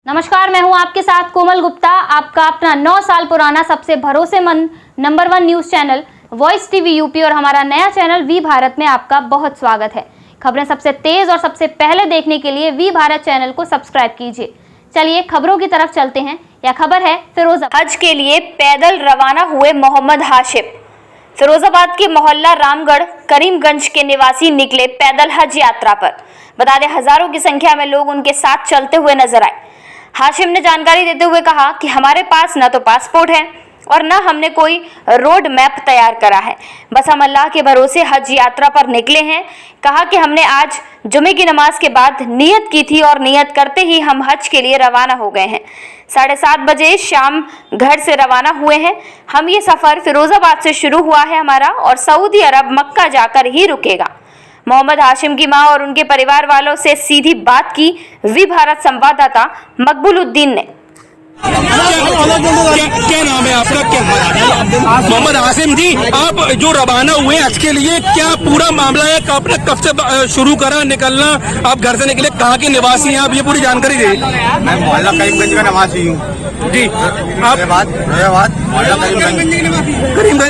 नमस्कार, मैं हूं आपके साथ कोमल गुप्ता। आपका अपना 9 साल पुराना सबसे भरोसेमंद number 1 news channel voice TV UP और हमारा नया चैनल वी भारत में आपका बहुत स्वागत है। खबरें सबसे तेज और सबसे पहले देखने के लिए वी भारत चैनल को सब्सक्राइब कीजिए। चलिए खबरों की तरफ चलते हैं। यह खबर है फिरोजाबाद। हज के लिए पैदल रवाना हुए मोहम्मद हाशिम। फिरोजाबाद के मोहल्ला रामगढ़ करीमगंज के निवासी निकले पैदल हज यात्रा पर। बता दें, हजारों की संख्या में लोग उनके साथ चलते हुए नजर आए। हाशिम ने जानकारी देते हुए कहा कि हमारे पास न तो पासपोर्ट है और न हमने कोई रोड मैप तैयार करा है, बस हम अल्लाह के भरोसे हज यात्रा पर निकले हैं। कहा कि हमने आज जुमे की नमाज के बाद नियत की थी और नियत करते ही हम हज के लिए रवाना हो गए हैं। 7:30 बजे शाम घर से रवाना हुए हैं। हम ये सफ़र फिरोजाबाद से शुरू हुआ है हमारा और सऊदी अरब मक्का जाकर ही रुकेगा। मोहम्मद हाशिम की मां और उनके परिवार वालों से सीधी बात की वी भारत संवाददाता मकबूलुद्दीन ने। क्या नाम है आपका? क्या मोहम्मद हाशिम जी, आप जो रवाना हुए आज के लिए, क्या पूरा मामला है? आपने कब से शुरू करा निकलना? आप घर से निकले, कहाँ के निवासी हैं आप? ये पूरी जानकारी दें। मैं मोहल्ला करीमगंज का निवासी हूँ जी। आप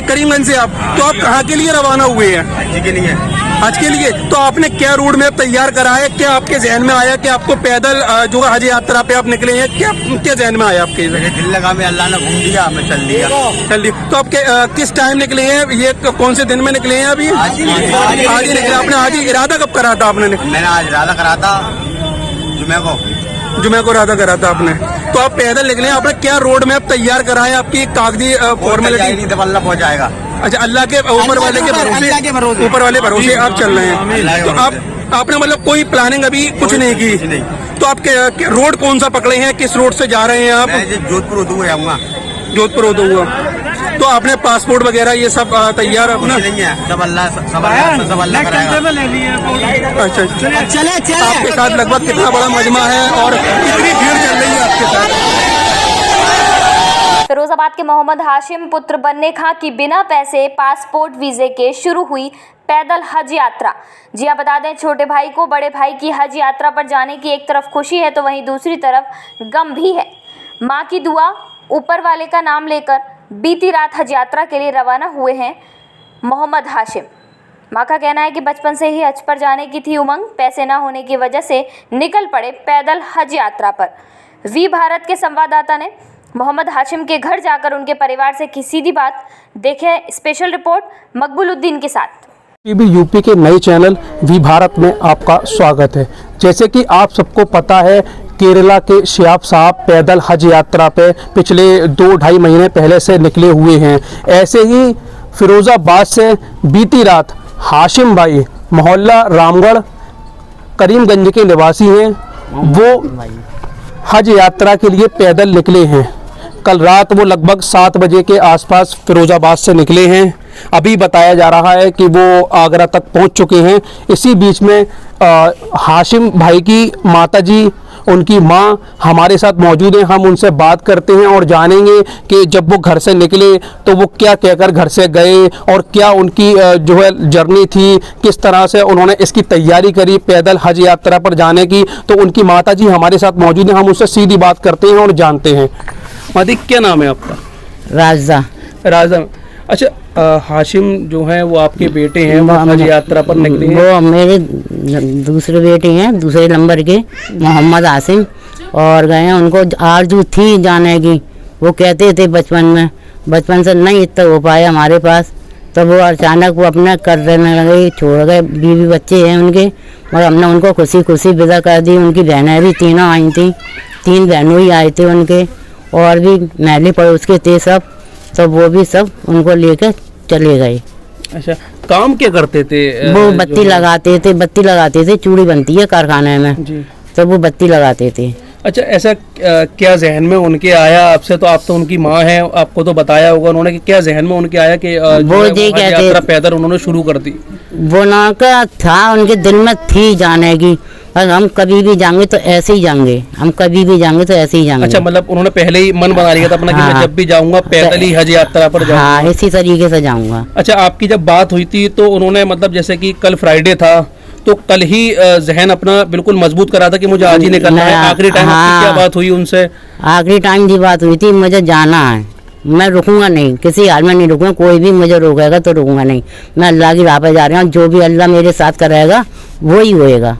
करीमगंज से आप तो आप कहाँ के लिए रवाना हुए हैं? हज के लिए। हज के लिए। तो आपने क्या रोड मैप तैयार करा है? क्या आपके जहन में आया कि आपको पैदल जो हज यात्रा पे आप निकले हैं, क्या जहन में आया आपके? मेरे दिल लगा, में अल्लाह ने घूम दिया, मैं चल लिया। तो आप किस टाइम निकले हैं? ये कौन से दिन में निकले हैं अभी? आज ही निकले। आपने आज ही इरादा कब करा था आपने? मैंने आज इरादा करा था जुमे को इरादा करा था आपने। तो आप पैदल निकले हैं। आपने क्या रोड मैप तैयार करा है? आपकी कागजी फॉर्मेलिटी? अल्लाह पहुँचाएगा। अच्छा, अल्लाह के ऊपर वाले के भरोसे, ऊपर वाले भरोसे आप चल रहे हैं। तो आपने मतलब कोई प्लानिंग अभी कुछ नहीं की? तो आप रोड कौन सा पकड़े हैं? किस रोड से जा रहे हैं आप? जोधपुर होते हुए आऊँगा। जोधपुर होते हुआ। तो आपने पासपोर्ट वगैरह ये सब तैयार अपना? नहीं है, सब अल्लाह कराएगा। अच्छा, आपके साथ लगभग कितना बड़ा मजमा है और कितनी भीड़ चल रही है आपके साथ? फिरोजाबाद के मोहम्मद हाशिम पुत्र बन्ने खां की बिना पैसे पासपोर्ट वीजे के शुरू हुई पैदल हज यात्रा। जी हाँ, बता दें, छोटे भाई को बड़े भाई की हज यात्रा पर जाने की एक तरफ खुशी है तो वहीं दूसरी तरफ गम भी है। माँ की दुआ, ऊपर वाले का नाम लेकर बीती रात हज यात्रा के लिए रवाना हुए हैं मोहम्मद हाशिम। माँ का कहना है कि बचपन से ही हज पर जाने की थी उमंग, पैसे न होने की वजह से निकल पड़े पैदल हज यात्रा पर। वी भारत के संवाददाता ने मोहम्मद हाशिम के घर जाकर उनके परिवार से की सीधी बात। देखें स्पेशल रिपोर्ट मकबूलुद्दीन के साथ। यूपी के नए चैनल वी भारत में आपका स्वागत है। जैसे कि आप सबको पता है, केरला के शिहाब साहब पैदल हज यात्रा पे पिछले 2-2.5 महीने पहले से निकले हुए हैं। ऐसे ही फिरोजाबाद से बीती रात हाशिम भाई मोहल्ला रामगढ़ करीमगंज के निवासी हैं, वो हज यात्रा के लिए पैदल निकले हैं। कल रात वो लगभग 7 बजे के आसपास फिरोजाबाद से निकले हैं। अभी बताया जा रहा है कि वो आगरा तक पहुंच चुके हैं। इसी बीच में हाशिम भाई की माताजी, उनकी मां हमारे साथ मौजूद हैं। हम उनसे बात करते हैं और जानेंगे कि जब वो घर से निकले तो वो क्या कहकर घर से गए और क्या उनकी जो है जर्नी थी, किस तरह से उन्होंने इसकी तैयारी करी पैदल हज यात्रा पर जाने की। तो उनकी माताजी हमारे साथ मौजूद हैं, हम उससे सीधी बात करते हैं और जानते हैं। मादी, क्या नाम है आपका? राजा। अच्छा, हाशिम जो है वो आपके बेटे हैं, वो हज यात्रा पर निकले हैं? वो मेरे दूसरे बेटे हैं, दूसरे नंबर के, मोहम्मद हाशिम, और गए हैं। उनको आरज़ू थी जाने की, वो कहते थे बचपन से नहीं इतना हो पाया हमारे पास। तो वो अचानक वो अपना करने लगे, छोड़ गए। बीवी बच्चे हैं उनके, और हमने उनको खुशी विदा कर दी। उनकी बहनें भी तीनों आई थी, 3 बहनों ही आए थे उनके, और भी महली पड़ोस के थे सब। तो वो भी सब उनको लेकर चले गए। अच्छा, काम क्या करते थे? वो बत्ती लगाते थे, चूड़ी बनती है कारखाने में जी। तो वो बत्ती लगाते थे। अच्छा, ऐसा क्या जहन में उनके आया आपसे? तो आप तो उनकी माँ हैं, आपको तो बताया होगा उन्होंने कि क्या जहन में उनके आया कि वो यात्रा पैदल उन्होंने शुरू कर दी? वो ना का था, उनके दिल में थी जाने की, और हम कभी भी जाएंगे तो ऐसे ही जाएंगे, अच्छा, मतलब उन्होंने पहले ही मन बना लिया था अपना कि मैं जब भी जाऊंगा पैदल ही हज यात्रा पर जाऊंगा। हाँ, इसी तरीके से जाऊंगा। अच्छा, आपकी जब बात हुई थी तो उन्होंने मतलब जैसे कि कल फ्राइडे था तो कल ही जहन अपना बिल्कुल मजबूत करा था कि मुझे आज ही निकलना है। आखिरी टाइम आपकी क्या बात हुई उनसे? आखिरी टाइम की बात हुई थी, मुझे जाना है, मैं रुकूंगा नहीं, किसी हाल में नहीं रुकूंगा, कोई भी मुझे रोकेगा तो रुकूंगा नहीं, मैं अल्लाह की राह पे जा रहा हूँ, जो भी अल्लाह मेरे साथ कराएगा वो ही होएगा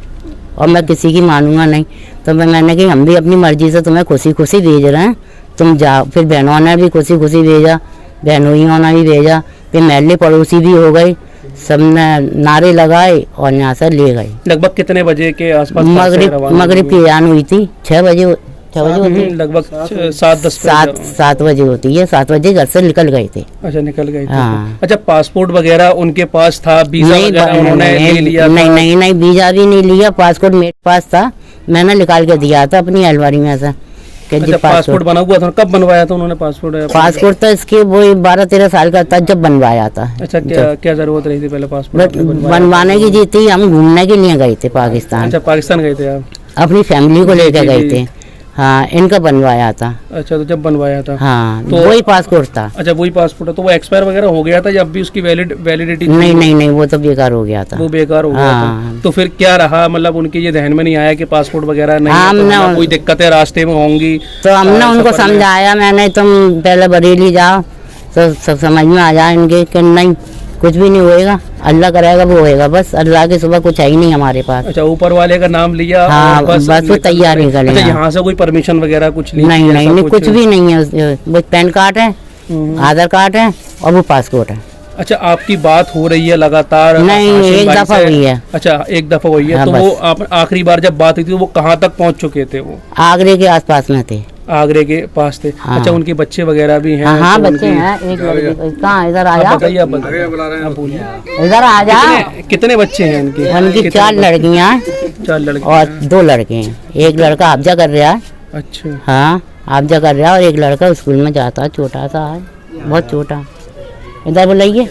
और मैं किसी की मानूंगा नहीं। तो मैंने कहा हम भी अपनी मर्जी से तुम्हें खुशी खुशी भेज रहे हैं, तुम जाओ। फिर बहनों ने भी खुशी खुशी भेजा, बहनोइयों ने भी भेजा, फिर महल्ले पड़ोसी भी हो गए, सबने नारे लगाए और यहाँ से ले गए। लगभग कितने बजे के आसपास? मगरिब की अजान हुई थी, 6 बजे होती है, लगभग 7 बजे होती है। 7 बजे घर से निकल गए थे। अच्छा, निकल गए थे। हाँ। अच्छा, पासपोर्ट वगैरह उनके पास था? वीजा वगैरह उन्होंने ले लिया था? नहीं, वीजा भी नहीं लिया, पासपोर्ट मेरे पास था, मैंने निकाल के दिया था अपनी अलमारी में से। अच्छा, पासपोर्ट बना हुआ था? कब बनवाया था उन्होंने पासपोर्ट? पासपोर्ट तो इसके वो 12-13 साल का था जब बनवाया था। अच्छा, क्या जरूरत रही थी पहले पासपोर्ट बनवाने की? जी थी, हम घूमने के लिए गए थे पाकिस्तान। अच्छा, पाकिस्तान गए थे आप? अपनी फैमिली को लेकर गए थे। हाँ, इनका बनवाया था। अच्छा, तो जब बनवाया था? हाँ, तो वही पासपोर्ट था। अच्छा, वही पासपोर्ट है। तो वो एक्सपायर वगैरह हो गया था या अब भी उसकी वैलिडिटी? नहीं, वो तो बेकार हो गया था। वो बेकार हो गया था। तो फिर क्या रहा, मतलब उनके ये ध्यान में नहीं आया कि पासपोर्ट वगैरह नहीं है, तो कोई दिक्कतें रास्ते में होंगी? तो हमने उनको समझाया, मैंने तुम पहले बरेली जाओ तो सब समझ में आ जाए इनके कि नहीं कुछ भी नहीं होएगा, अल्लाह कराएगा वो होएगा, बस अल्लाह के सिवा कुछ है ही नहीं हमारे पास। अच्छा, ऊपर वाले का नाम लिया? हाँ, बस वो तैयार निकल गया। अच्छा, यहाँ से कोई परमिशन वगैरह कुछ नहीं, कुछ भी नहीं है, बस पैन कार्ड है, आधार कार्ड है और वो पासपोर्ट है। अच्छा, आपकी बात हो रही है लगातार? नहीं, एक दफा हुई है। अच्छा, एक दफा हुई है। तो वो आप आखिरी बार जब बात हुई थी वो कहाँ तक पहुँच चुके थे? वो आगरे के आसपास में थे। आगरे के पास थे? हाँ। अच्छा, उनके बच्चे वगैरह भी हैं? हाँ, बच्चे हैं, एक लड़की। कहाँ? इधर आ जा, बताइए, इधर आ जा। कितने बच्चे हैं इनके? उनकी 4 लड़कियाँ, 4 लड़के और 2 लड़के हैं। एक लड़का हाफजा कर रहा है। अच्छा। हाँ, हाफजा कर रहा है, और एक लड़का स्कूल में जाता है, छोटा सा है, बहुत छोटा। इधर बुलाइए।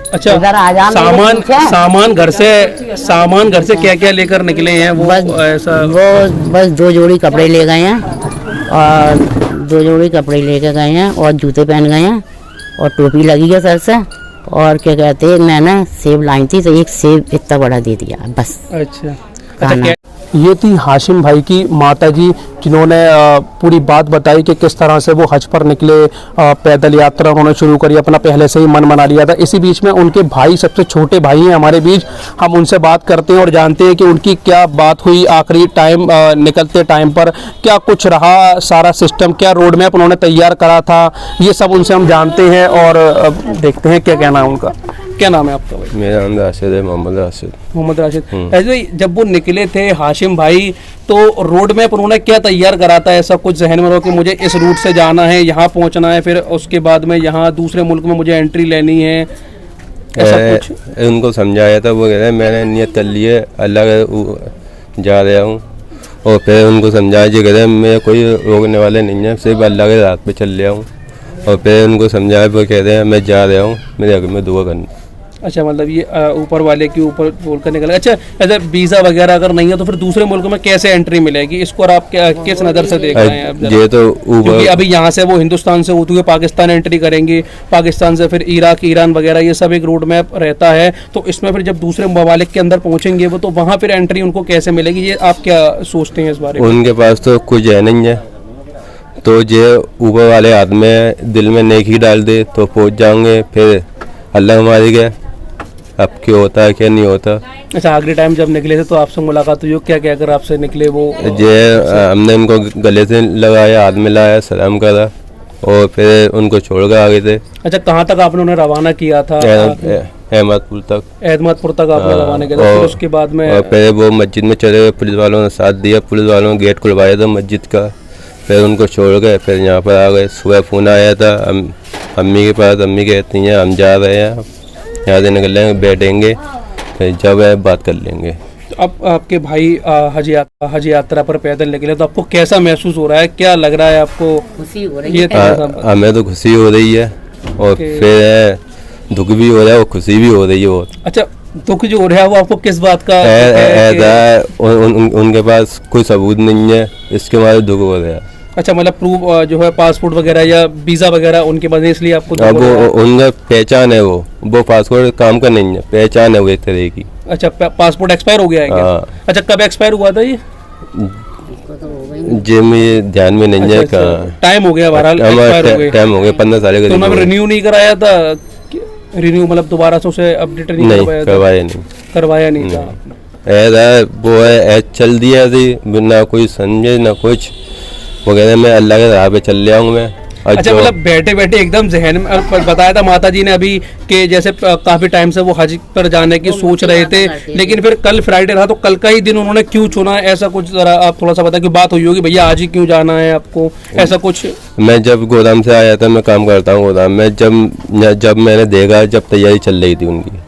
अच्छा, इधर आ जा। सामान घर से क्या क्या लेकर निकले हैं? वो बस 2 जोड़ी कपड़े ले गए हैं, और 2 जोड़ी कपड़े लेके गए हैं, और जूते पहन गए हैं, और टोपी लगी है सर से, और क्या कहते हैं, मैंने सेब लाई थी तो एक सेब इतना बड़ा दे दिया बस। अच्छा, ये थी हाशिम भाई की माताजी, जिन्होंने पूरी बात बताई कि किस तरह से वो हज पर निकले, पैदल यात्रा उन्होंने शुरू करी, अपना पहले से ही मन बना लिया था। इसी बीच में उनके भाई, सबसे छोटे भाई हैं हमारे बीच, हम उनसे बात करते हैं और जानते हैं कि उनकी क्या बात हुई आखिरी टाइम, निकलते टाइम पर क्या कुछ रहा, सारा सिस्टम, क्या रोड मैप उन्होंने तैयार करा था, ये सब उनसे हम जानते हैं और देखते हैं क्या कहना है उनका। क्या नाम है आपका भाई? मेरा नाम राशिद है, मोहम्मद राशिद। मोहम्मद राशिद। ऐसे जब वो निकले थे हाशिम भाई, तो रोड मैप उन्होंने क्या तैयार करा था? ऐसा कुछ जहन में रहो कि मुझे इस रूट से जाना है, यहाँ पहुँचना है, फिर उसके बाद में यहाँ दूसरे मुल्क में मुझे एंट्री लेनी है, ऐसा कुछ उनको समझाया था? वो कह रहे मैंने नियत कर ली है, अल्लाह के जा रहा हूँ, और फिर उनको समझाया जी, कह रहे मैं कोई रोकने वाले नहीं है, सिर्फ अल्लाह के रात पे चल रहा हूँ, और फिर उनको समझाया, वो कह रहे हैं मैं जा रहा हूँ, मेरे हक में दुआ करना। अच्छा, मतलब ये ऊपर वाले के ऊपर बोल कर निकल। अच्छा, ऐसे वीजा वगैरह अगर नहीं है तो फिर दूसरे मुल्क में कैसे एंट्री मिलेगी? इसको आप किस नज़र से देख रहे हैं? ये तो क्योंकि अभी यहाँ से वो हिंदुस्तान से होते हुए पाकिस्तान एंट्री करेंगे, पाकिस्तान से फिर इराक, ईरान वगैरह, ये सब एक रोड मैप रहता है, तो इसमें फिर जब दूसरे ममालिक के अंदर पहुँचेंगे वो, तो वहाँ फिर एंट्री उनको कैसे मिलेगी? ये आप क्या सोचते हैं इस बारे में? उनके पास तो कुछ है नहीं है, तो ये ऊपर वाले हाथ में दिल में नेकी डाल दे तो पहुँच जाएंगे, फिर अल्लाह हमारे गए, अब क्या होता है क्या नहीं होता। अच्छा, आखिरी टाइम जब निकले थे तो आपसे मुलाकात हुई, क्या कहकर आपसे निकले वो? हमने उनको गले से लगाया, हाथ मिलाया, सलाम करा, और फिर उनको छोड़ कर आ गए थे। अच्छा, कहाँ तक आपने उन्हें रवाना किया था? अहमदपुर तक। अहमदपुर तक आपने रवाना किया था, फिर उसके बाद में? और फिर वो मस्जिद में चले गए, पुलिस वालों ने साथ दिया, पुलिस वालों ने गेट खुलवाया था मस्जिद का, फिर उनको छोड़ गए, फिर यहाँ पर आ गए। सुबह फ़ोन आया था अम्मी के पास, अम्मी कहती हैं हम जा रहे हैं, यहाँ से निकलेंगे, बैठेंगे, फिर जब है बात कर लेंगे। अब आपके भाई हज यात्रा पर पैदल निकले, तो आपको कैसा महसूस हो रहा है, क्या लग रहा है आपको? खुशी हो रही है। हमें तो खुशी हो रही है, और फिर दुख भी हो रहा है और खुशी भी हो रही है बहुत। अच्छा, दुख जो हो रहा है वो आपको किस बात का है? उनके पास कोई सबूत नहीं है, इसके बाद दुख हो रहा है। अच्छा, मतलब प्रूफ जो है पासपोर्ट वगैरह या वीजा वगैरह उनके पास, इसलिए आपको? अब वो उनका पहचान है, वो पासपोर्ट काम का नहीं है, पहचान है वो एक तरह की। अच्छा पासपोर्ट एक्सपायर हो गया है क्या? हाँ। अच्छा कब एक्सपायर हुआ था ये? जी मुझे ध्यान में नहीं है अच्छा, कहाँ टाइम हो गया बहरहाल, एक्सपायर हो गए। टाइम हो गया 15 साल तो का उन्होंने रिन्यू नहीं कराया था? रिन्यू मतलब दोबारा से उसे अपडेट नहीं नहीं करवाया था? करवाया नहीं करवाया नहीं था आपने। ऐसा वो है ऐसा चल दिया थी ना कोई समझे ना कुछ वो कहते मैं अल्लाह के राह पे चल लिया हूँ मैं। अच्छा मतलब बैठे बैठे एकदम जहन में बताया था माता जी ने अभी कि जैसे काफी टाइम से वो हज पर जाने की सोच रहे थे, लेकिन फिर कल फ्राइडे रहा तो कल का ही दिन उन्होंने क्यों चुना, ऐसा कुछ जरा आप थोड़ा सा बताएं कि बात हुई होगी भैया आज ही क्यों जाना है आपको, ऐसा कुछ? मैं जब गोदाम से आया था, मैं काम करता हूँ गोदाम में, जब मैंने देखा जब तैयारी चल रही थी उनकी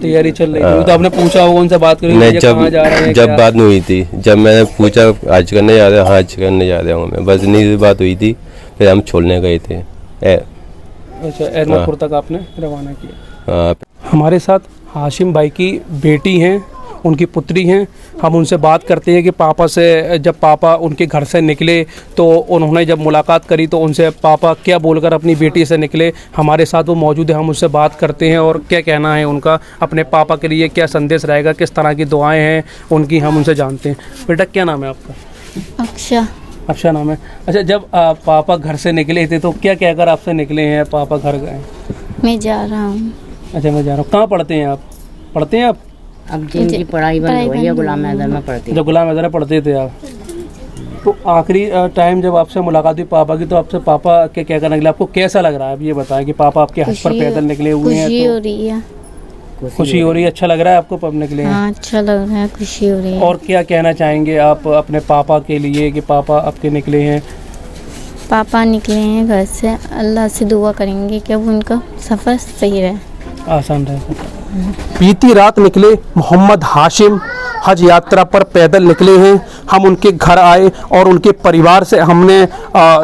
तैयारी चल रही थी तो आपने पूछा होगा उनसे बात करी मैं जब जब बात नहीं हुई थी, जब मैंने पूछा आज करने जा रहा हूँ, हाँ आज करने जा रहा हूँ मैं, बस इतनी सी बात हुई थी। फिर हम छोड़ने गए थे। अच्छा अहमदपुर तक आपने रवाना किया। हाँ। हमारे साथ हाशिम भाई की बेटी हैं, उनकी पुत्री हैं। हम उनसे बात करते हैं कि पापा से, जब पापा उनके घर से निकले तो उन्होंने जब मुलाकात करी तो उनसे पापा क्या बोलकर अपनी बेटी से निकले। हमारे साथ वो मौजूद है, हम उससे बात करते हैं और क्या कहना है उनका, अपने पापा के लिए क्या संदेश रहेगा, किस तरह की दुआएं हैं उनकी, हम उनसे जानते हैं। बेटा क्या नाम है आपका? अक्षा। अच्छा नाम है। अच्छा जब पापा घर से निकले थे तो क्या कहकर आपसे निकले हैं? पापा घर गए? मैं जा रहा हूँ। अच्छा मैं जा रहा हूँ। कहाँ पढ़ते हैं आप? पढ़ते हैं आप? अब जिनकी पढ़ाई बंद हो गई है गुलाम मैदान में पढ़ती जब गुलाम मैदान पढ़ते थे आप, तो आखिरी टाइम जब आपसे मुलाकात हुई पापा की तो आपसे पापा क्या कहकर निकले, आपको कैसा लग रहा है? आप ये बताएं कि पापा आपके हज पर पैदल निकले हुए हैं खुशी हो तो रही है। खुशी हो रही है, अच्छा लग रहा है आपको पब निकले हैं? हाँ अच्छा लग रहा है, खुशी हो रही है। और क्या कहना चाहेंगे आप अपने पापा के लिए कि पापा आपके निकले हैं? पापा निकले हैं घर से, अल्लाह से दुआ करेंगे कि अब उनका सफ़र सही रहे, आसान रहे। बीती रात निकले मोहम्मद हाशिम हज यात्रा पर पैदल निकले हैं। हम उनके घर आए और उनके परिवार से हमने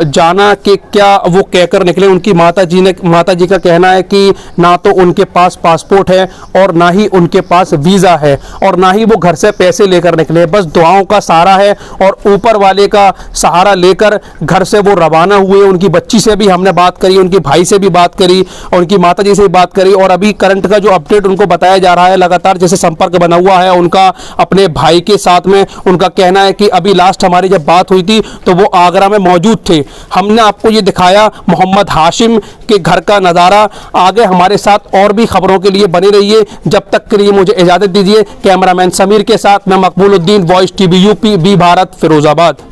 जाना कि क्या वो कहकर निकले। उनकी माता जी का कहना है कि ना तो उनके पास पासपोर्ट है और ना ही उनके पास वीज़ा है और ना ही वो घर से पैसे लेकर निकले, बस दुआओं का सहारा है और ऊपर वाले का सहारा लेकर घर से वो रवाना हुए। उनकी बच्ची से भी हमने बात करी, उनके भाई से भी बात करी और उनकी माता जी से भी बात करी और अभी करंट का जो अपडेट उनको बताया जा रहा है, लगातार जैसे संपर्क बना हुआ है उनका अपने भाई के साथ में। उनका कहना है कि अभी लास्ट हमारी जब बात हुई थी तो वो आगरा में मौजूद थे। हमने आपको ये दिखाया मोहम्मद हाशिम के घर का नज़ारा। आगे हमारे साथ और भी खबरों के लिए बने रहिए, जब तक के लिए मुझे इजाज़त दीजिए। कैमरामैन समीर के साथ मैं Maqbool Uddin, voice TV UP, B Bharat, Firozabad.